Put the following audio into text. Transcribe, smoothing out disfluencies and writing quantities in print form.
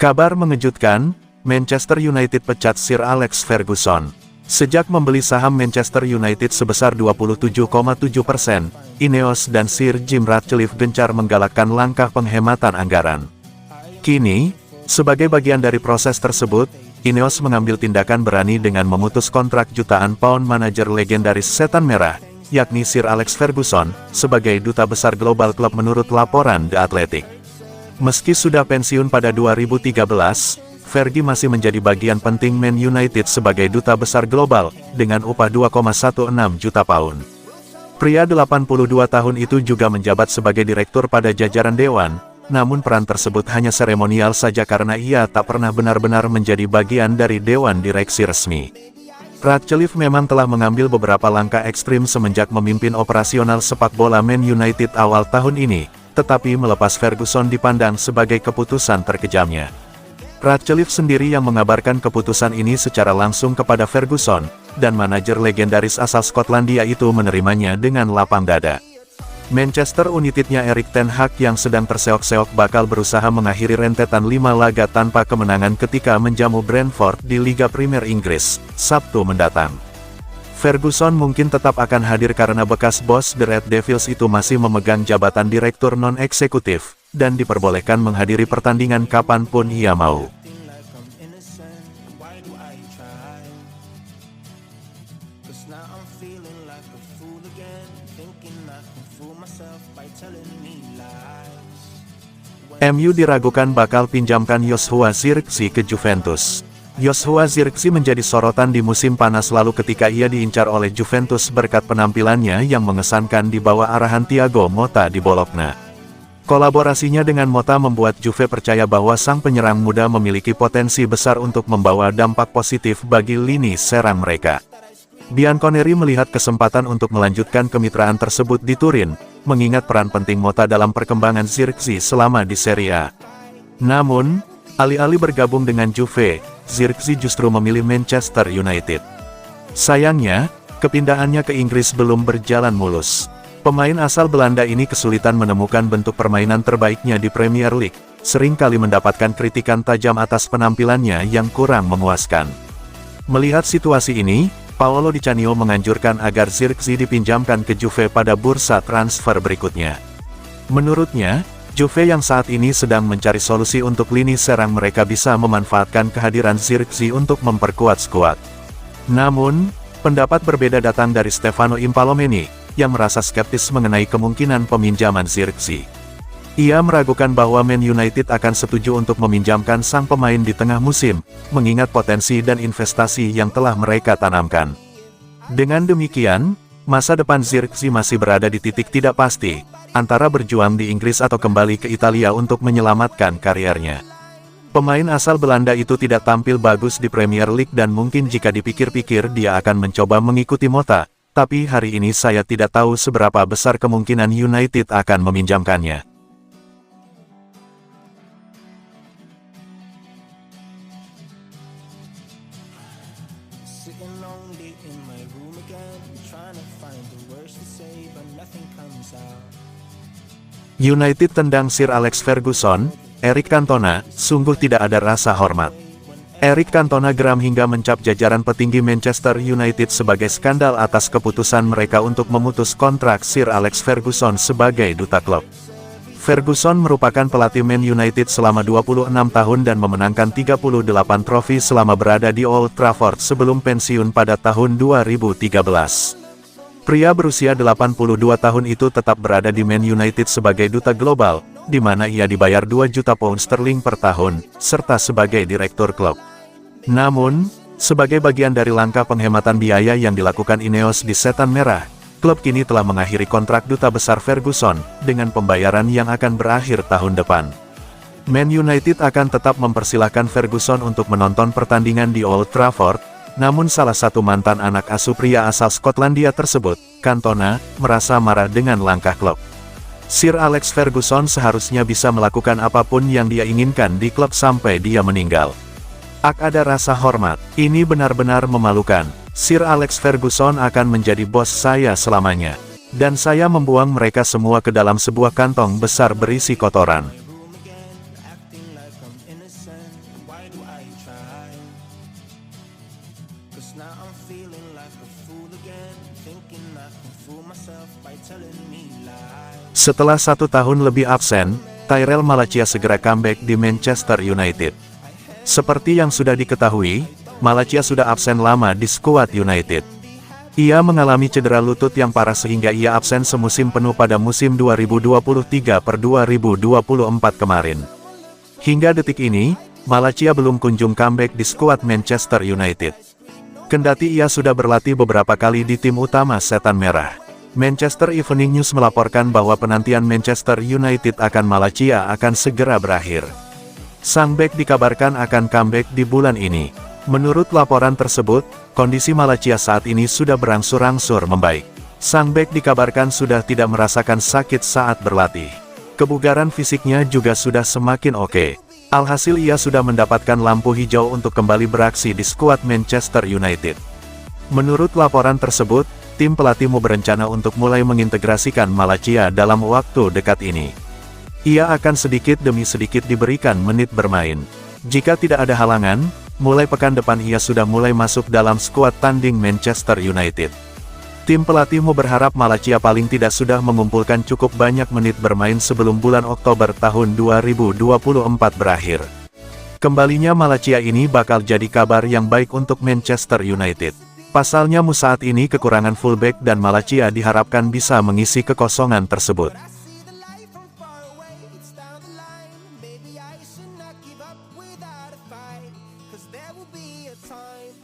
Kabar mengejutkan, Manchester United pecat Sir Alex Ferguson. Sejak membeli saham Manchester United sebesar 27,7%, Ineos dan Sir Jim Ratcliffe gencar menggalakkan langkah penghematan anggaran. Kini, sebagai bagian dari proses tersebut, Ineos mengambil tindakan berani dengan memutus kontrak jutaan pound manajer legendaris Setan Merah, yakni Sir Alex Ferguson, sebagai duta besar global klub menurut laporan The Athletic. Meski sudah pensiun pada 2013, Fergie masih menjadi bagian penting Man United sebagai duta besar global, dengan upah 2,16 juta pound. Pria 82 tahun itu juga menjabat sebagai direktur pada jajaran Dewan, namun peran tersebut hanya seremonial saja karena ia tak pernah benar-benar menjadi bagian dari Dewan Direksi resmi. Ratcliffe memang telah mengambil beberapa langkah ekstrim semenjak memimpin operasional sepak bola Man United awal tahun ini, tetapi melepas Ferguson dipandang sebagai keputusan terkejamnya. Ratcliffe sendiri yang mengabarkan keputusan ini secara langsung kepada Ferguson, dan manajer legendaris asal Skotlandia itu menerimanya dengan lapang dada. Manchester United-nya Erik ten Hag yang sedang terseok-seok bakal berusaha mengakhiri rentetan 5 laga tanpa kemenangan ketika menjamu Brentford di Liga Premier Inggris, Sabtu mendatang. Ferguson mungkin tetap akan hadir karena bekas bos The Red Devils itu masih memegang jabatan direktur non-eksekutif, dan diperbolehkan menghadiri pertandingan kapanpun ia mau. MU diragukan bakal pinjamkan Joshua Zirkzee ke Juventus. Joshua Zirkzee menjadi sorotan di musim panas lalu ketika ia diincar oleh Juventus berkat penampilannya yang mengesankan di bawah arahan Thiago Motta di Bologna. Kolaborasinya dengan Motta membuat Juve percaya bahwa sang penyerang muda memiliki potensi besar untuk membawa dampak positif bagi lini serang mereka. Bianconeri melihat kesempatan untuk melanjutkan kemitraan tersebut di Turin, mengingat peran penting Motta dalam perkembangan Zirkzee selama di Serie A. Namun, alih-alih bergabung dengan Juve, Zirkzee justru memilih Manchester United. Sayangnya, kepindahannya ke Inggris belum berjalan mulus. Pemain asal Belanda ini kesulitan menemukan bentuk permainan terbaiknya di Premier League, seringkali mendapatkan kritikan tajam atas penampilannya yang kurang memuaskan. Melihat situasi ini, Paolo Di Canio menganjurkan agar Zirkzee dipinjamkan ke Juve pada bursa transfer berikutnya. Menurutnya, Juve yang saat ini sedang mencari solusi untuk lini serang mereka bisa memanfaatkan kehadiran Zirkzee untuk memperkuat skuad. Namun, pendapat berbeda datang dari Stefano Impallomeni, yang merasa skeptis mengenai kemungkinan peminjaman Zirkzee. Ia meragukan bahwa Man United akan setuju untuk meminjamkan sang pemain di tengah musim, mengingat potensi dan investasi yang telah mereka tanamkan. Dengan demikian, masa depan Zirkzee masih berada di titik tidak pasti, antara berjuang di Inggris atau kembali ke Italia untuk menyelamatkan kariernya. Pemain asal Belanda itu tidak tampil bagus di Premier League dan mungkin jika dipikir-pikir dia akan mencoba mengikuti Motta, tapi hari ini saya tidak tahu seberapa besar kemungkinan United akan meminjamkannya. United tendang Sir Alex Ferguson, Eric Cantona, sungguh tidak ada rasa hormat. Eric Cantona geram hingga mencap jajaran petinggi Manchester United sebagai skandal atas keputusan mereka untuk memutus kontrak Sir Alex Ferguson sebagai duta klub. Ferguson merupakan pelatih Man United selama 26 tahun dan memenangkan 38 trofi selama berada di Old Trafford sebelum pensiun pada tahun 2013. Pria berusia 82 tahun itu tetap berada di Man United sebagai duta global, di mana ia dibayar 2 juta pound sterling per tahun, serta sebagai direktur klub. Namun, sebagai bagian dari langkah penghematan biaya yang dilakukan Ineos di Setan Merah, klub kini telah mengakhiri kontrak duta besar Ferguson, dengan pembayaran yang akan berakhir tahun depan. Man United akan tetap mempersilahkan Ferguson untuk menonton pertandingan di Old Trafford, namun salah satu mantan anak asuh pria asal Skotlandia tersebut, Cantona, merasa marah dengan langkah klub. Sir Alex Ferguson seharusnya bisa melakukan apapun yang dia inginkan di klub sampai dia meninggal. Ak ada rasa hormat, ini benar-benar memalukan. Sir Alex Ferguson akan menjadi bos saya selamanya. Dan saya membuang mereka semua ke dalam sebuah kantong besar berisi kotoran. innocent. Why do I try? 'Cause now I'm feeling like a fool again, thinking I can fool myself by telling me lies. Setelah 1 tahun lebih absen, Tyrell Malacia segera comeback di Manchester United. Seperti yang sudah diketahui, Malacia sudah absen lama di skuad United. Ia mengalami cedera lutut yang parah sehingga ia absen semusim penuh pada musim 2023-2024 kemarin. Hingga detik ini, Malacia belum kunjung comeback di skuad Manchester United. Kendati ia sudah berlatih beberapa kali di tim utama Setan Merah. Manchester Evening News melaporkan bahwa penantian Manchester United akan Malacia akan segera berakhir. Sang bek dikabarkan akan comeback di bulan ini. Menurut laporan tersebut, kondisi Malacia saat ini sudah berangsur-angsur membaik. Sang bek dikabarkan sudah tidak merasakan sakit saat berlatih. Kebugaran fisiknya juga sudah semakin oke. Alhasil ia sudah mendapatkan lampu hijau untuk kembali beraksi di skuad Manchester United. Menurut laporan tersebut, tim pelatihmu berencana untuk mulai mengintegrasikan Malacia dalam waktu dekat ini. Ia akan sedikit demi sedikit diberikan menit bermain. Jika tidak ada halangan, mulai pekan depan ia sudah mulai masuk dalam skuad tanding Manchester United. Tim pelatihmu berharap Malacia paling tidak sudah mengumpulkan cukup banyak menit bermain sebelum bulan Oktober tahun 2024 berakhir. Kembalinya Malacia ini bakal jadi kabar yang baik untuk Manchester United. Pasalnya saat ini kekurangan fullback dan Malacia diharapkan bisa mengisi kekosongan tersebut. Baby, I should not give up without a fight, 'cause there will be a time